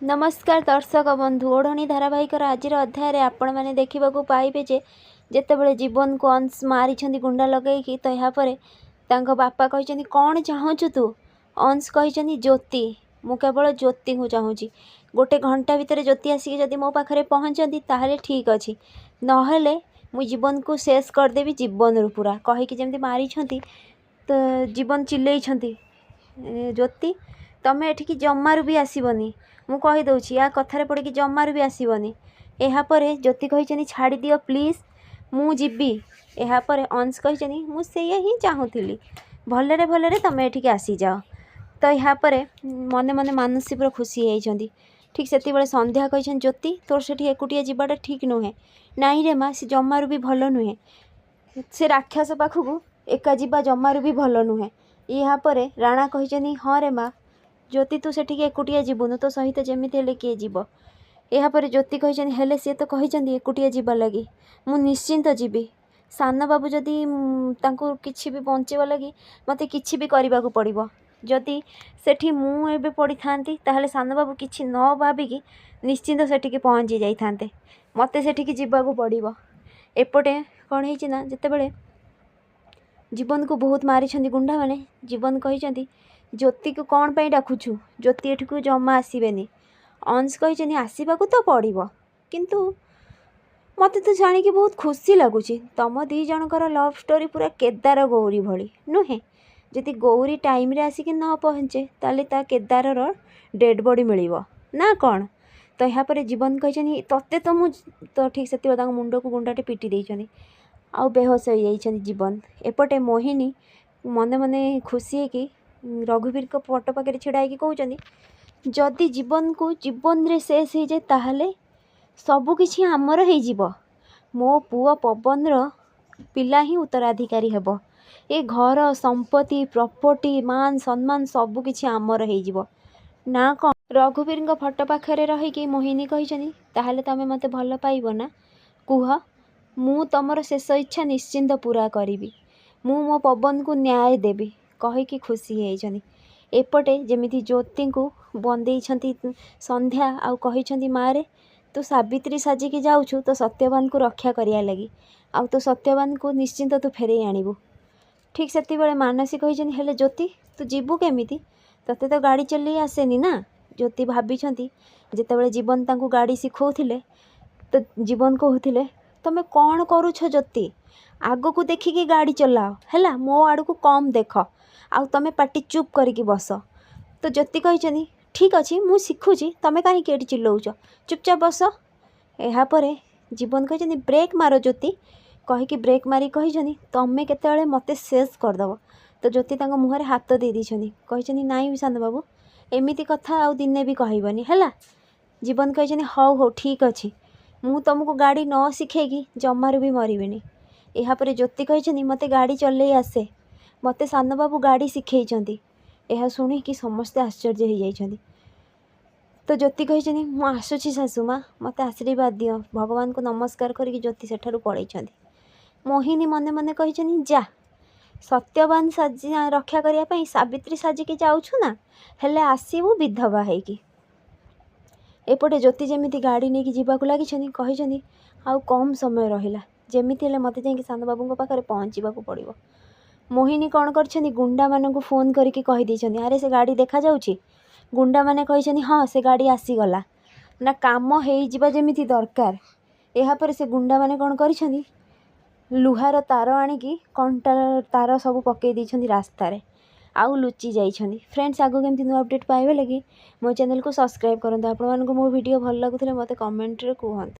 नमस्कार दर्शक बंधु ओढ़णी धारावाहिक आज अध्याय आपण मैंने देखा पाइबे जे जितेबाला जीवन को अंश मारी गुंडा लगे तो यहाँ बापा कहते कौन चाहूँ तू अंश कहते ज्योति मु केवल ज्योति को चाहूँगी गोटे घंटा भितर ज्योति आसिक जदि मो पाखे पहुँचती ताहले ठीक अच्छी नहेले मु जीवन को शेष करदेवी जीवन रू पूरा कहीकि जमी मारी तो जीवन चिल्लई ज्योति तमें एठिकी जमारू भी आसबनी मु कहीदे या कथार पड़ी जमारू भी आसबनी यापर ज्योति कही छाड़ी दियो प्लीज मु जीवी यापर अंश कही मुझे ही चाहूली भलरे भलरे तमें एठिकी आसी जाओ तो यापर मने मने मानसी पूरा खुशी होती ठीक से संध्या कही ज्योति तोर से एकुटिया जावाटा ठीक नुहे नाई रे माँ से जमारू भी भल नुहे से राक्षस पाखक एका जीवा जमारू भी भल नुहे यापर राणा कही हाँ रे माँ ज्योति तू सेठी एकुटिया जीवनु तो सहित जमी किए जीव यापर ज्योति कही हेले सी तो कही एकुटिया जीवा लगी मु निश्चिंत जीवी सान बाबू जदि किसी भी बंचेवा लगी मते किछि भी करने को पड़ो जदि सेठी मु एबे पड़ी थांती ताहले सान बाबू किछि न भाविकी निश्चिंत सेठी पहुँची जाइथांते मते सेठी जीवाकू पड़ो एपटे कौन है जितेबाला जीवन को बहुत मारी गुंडा मैंने जीवन कही ज्योति को कौन पर डाकुछु ज्योति एठी को जमा आसबेनी अंश कही आसवाक तो पड़ो किंतु मत तो जाणिकी बहुत खुशी लगुच तुम दी जनकर लव स्टोरी पूरा केदार गौरी भली नुहे जदि गौरी टाइम रे आसिक न पहुँचे ताले ता केदार डेड बॉडी मिल ना कौन तो यहाँ जीवन कही तोते तो मुझे तो ठीक से मुंड को गुंडाटे पिटी देइछनी आउ बेहोश हो जाइछनी जीवन एपटे मोहिनी मने मने खुशी है कि रघुवीर को फोटो पाखे छिड़ा कहते जदि जीवन को जीवन रे शेष हो जाए ताहले सबकिछि आमर हो मो पुआ पवन पिला ही उत्तराधिकारी हेब ए घर संपत्ति प्रॉपर्टी मान सम्मान सबकिछि आमर हो ना कौन रघुवीर फोटो पाखे रहीकि मोहिनी कही ताहले तमें मते भल पाइब ना कुह मु तमर शेष इच्छा निश्चिंत पूरा करी मु मो पवन को न्याय देवी कहीकि खुशी होती एपटे जमीती ज्योति को बंदे संध्या आउ कही मारे तू सावित्री साजिकी जाऊँ तो सत्यवान को रक्षा करिया लगी आउ तो सत्यवान को निश्चिंत तू फेरे आणबू ठीक से मानसी कही हेले ज्योति तू जीवु केमिति तते तो गाड़ी चलई आसेनी ना ज्योति भाभी जितेबाला जीवन तांको गाड़ी शिखौथिले तो जीवन कहते तमें कौन करुछ ज्योति आग को देखिकी गाड़ी चलाओ है मो आड़ को कम देख आउ तमें पाटी चुप करके बस तो ज्योति कही ठीक अच्छे मु शिखुची तमें कहीं ये चिल्लाऊच चुपचाप बस यापर जीवन कही ब्रेक मार ज्योति कहीकि ब्रेक मारी कही तमें केतेबेले मते शेष करदेव तो ज्योति मुहर हाथ दे देछनी कही नाई सान बाबू एमिति कथा आउ दिने भी कहबनी है जीवन कही हौ हौ ठीक अच्छे मु तुमको गाड़ी न शिखेगी जमारू भी मरबेनी यापर ज्योति कही मते गाड़ी चलई आसे मते सान बाबू गाड़ी शिखेइछंती यह शुणी कि समस्ते आश्चर्य हो जाइछंती तो ज्योति कही मु आसुची सासू माँ मते आशीर्वाद दियो भगवान को नमस्कार करके ज्योति सेठारु पलैछंती मोहिनी मने मने कही जा सत्यवान साजी रक्षा करने सावित्री साजिकी जाऊछु ना हेले आसबू विधवा है एपटे ज्योति जमी गाड़ी नहीं जावाक लगी कही आउ कम समय रहिला जमीती हेले मते जाइए सान बाबू पाखे पहुँचवाक पड़ो मोहिनी कौन कर गुंडा मानू फोन करके कहीदे अरे से गाड़ी देखा जाऊँगी गुंडा माने कही हाँ से गाड़ी आसीगला ना काम हो जमी दरकार यापर से गुंडा माने कौन कर लुहार तार आणिकी कंटा तार सब पकई देइछंती रास्ता रे आउ लुचि जाइछंती फ्रेंड्स आगो केमती नुआ अपडेट पाइबे लगी मो चैनल को सब्सक्राइब करंतु आपण मानको मो वीडियो भल लागुथिले मते कमेंट रे कहंतु।